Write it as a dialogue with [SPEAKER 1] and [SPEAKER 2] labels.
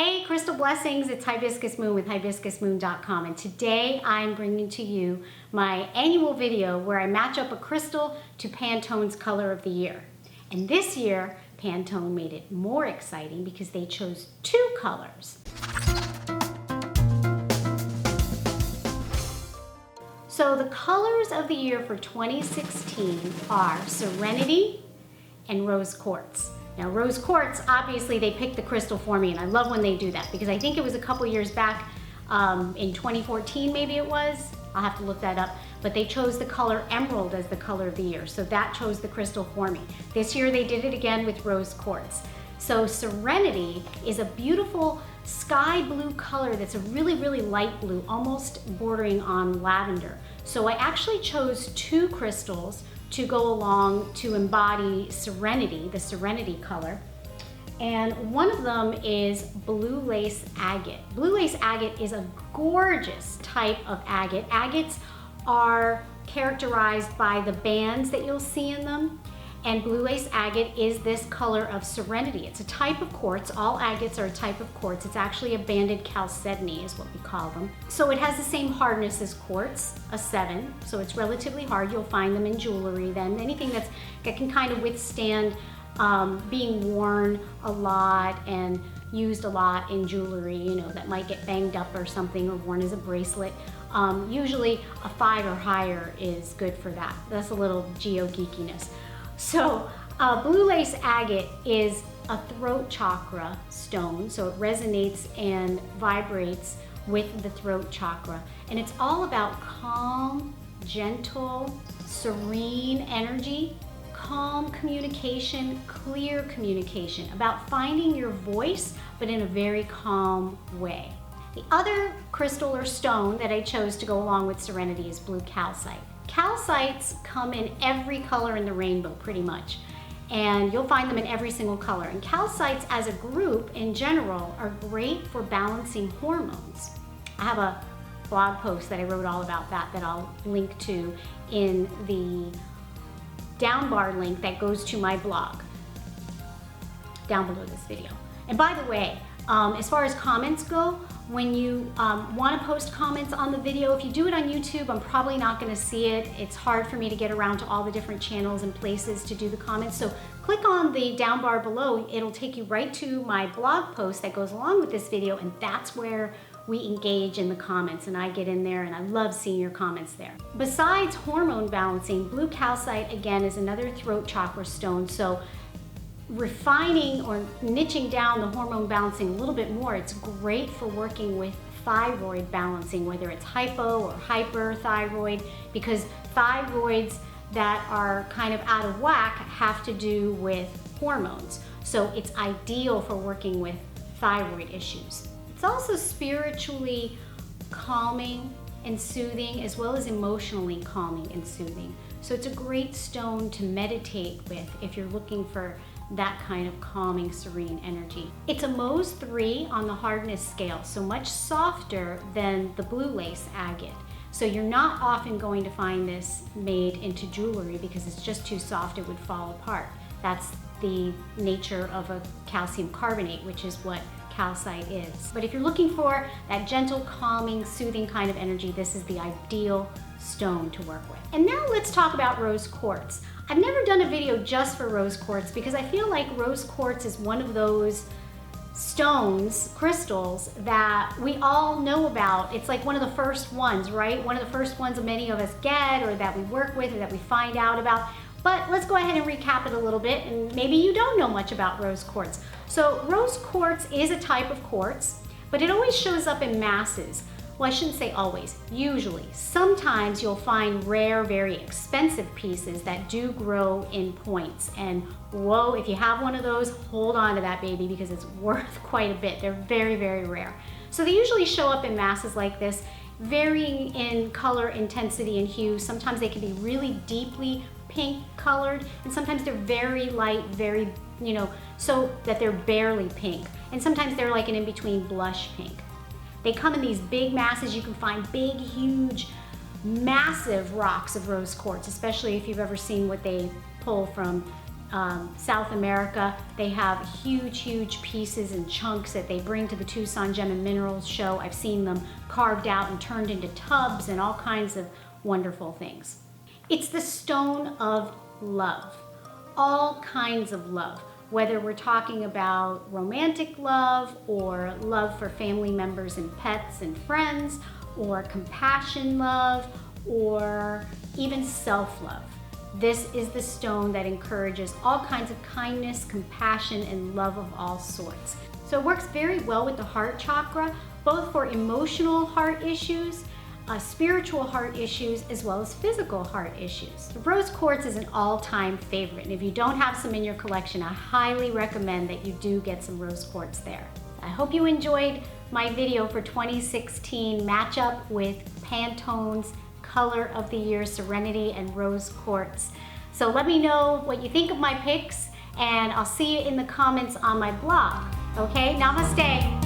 [SPEAKER 1] Hey, Crystal Blessings, it's Hibiscus Moon with hibiscusmoon.com, and today I'm bringing to you my annual video where I match up a crystal to Pantone's color of the year. And this year, Pantone made it more exciting because they chose two colors. So the colors of the year for 2016 are Serenity and Rose Quartz. Now, Rose Quartz, obviously they picked the crystal for me, and I love when they do that because I think it was a couple years back, in 2014 maybe it was, I'll have to look that up, but they chose the color Emerald as the color of the year, so that chose the crystal for me. This year they did it again with Rose Quartz. So Serenity is a beautiful sky blue color that's a really, really light blue, almost bordering on lavender. So I actually chose two crystals to go along to embody Serenity, the Serenity color. And one of them is Blue Lace Agate. Blue Lace Agate is a gorgeous type of agate. Agates are characterized by the bands that you'll see in them. And Blue Lace Agate is this color of Serenity. It's a type of quartz. All agates are a type of quartz. It's actually a banded chalcedony is what we call them. So it has the same hardness as quartz, a 7. So it's relatively hard. You'll find them in jewelry then. Anything that can kind of withstand being worn a lot and used a lot in jewelry, you know, that might get banged up or something or worn as a bracelet. Usually a 5 or higher is good for that. That's a little geo-geekiness. So Blue Lace Agate is a throat chakra stone, so it resonates and vibrates with the throat chakra. And it's all about calm, gentle, serene energy, calm communication, clear communication, about finding your voice, but in a very calm way. The other crystal or stone that I chose to go along with Serenity is blue calcite. Calcites come in every color in the rainbow, pretty much, and you'll find them in every single color. And calcites as a group in general are great for balancing hormones. I have a blog post that I wrote all about that I'll link to in the down bar link that goes to my blog down below this video. And by the way, as far as comments go, when you want to post comments on the video, if you do it on YouTube, I'm probably not going to see it. It's hard for me to get around to all the different channels and places to do the comments. So click on the down bar below. It'll take you right to my blog post that goes along with this video, and that's where we engage in the comments, and I get in there and I love seeing your comments there. Besides hormone balancing, blue calcite again is another throat chakra stone. So refining or niching down the hormone balancing a little bit more, it's great for working with thyroid balancing, whether it's hypo or hyperthyroid, because thyroids that are kind of out of whack have to do with hormones. So it's ideal for working with thyroid issues. It's also spiritually calming and soothing, as well as emotionally calming and soothing. So it's a great stone to meditate with if you're looking for that kind of calming, serene energy. It's a Mohs 3 on the hardness scale, so much softer than the Blue Lace Agate. So you're not often going to find this made into jewelry because it's just too soft, it would fall apart. That's the nature of a calcium carbonate, which is what calcite is. But if you're looking for that gentle, calming, soothing kind of energy, this is the ideal stone to work with. And now let's talk about Rose Quartz. I've never done a video just for Rose Quartz because I feel like Rose Quartz is one of those stones, crystals, that we all know about. It's like one of the first ones, right? One of the first ones that many of us get or that we work with or that we find out about. But let's go ahead and recap it a little bit, and maybe you don't know much about Rose Quartz. So Rose Quartz is a type of quartz, but it always shows up in masses. Well, I shouldn't say always, usually. Sometimes you'll find rare, very expensive pieces that do grow in points. And whoa, if you have one of those, hold on to that baby because it's worth quite a bit. They're very, very rare. So they usually show up in masses like this, varying in color, intensity, and hue. Sometimes they can be really deeply pink colored, and sometimes they're very light, very, so that they're barely pink. And sometimes they're like an in-between blush pink. They come in these big masses. You can find big, huge, massive rocks of rose quartz, especially if you've ever seen what they pull from South America, they have huge pieces and chunks that they bring to the Tucson Gem and Minerals show. I've seen them carved out and turned into tubs and all kinds of wonderful things. It's the stone of love, all kinds of love, whether we're talking about romantic love or love for family members and pets and friends, or compassion love, or even self-love. This is the stone that encourages all kinds of kindness, compassion, and love of all sorts. So it works very well with the heart chakra, both for emotional heart issues, spiritual heart issues, as well as physical heart issues. The rose quartz is an all-time favorite, and if you don't have some in your collection, I highly recommend that you do get some rose quartz there. I hope you enjoyed my video for 2016 matchup with Pantone's Color of the Year Serenity and Rose Quartz. So let me know what you think of my picks, and I'll see you in the comments on my blog. Okay, namaste.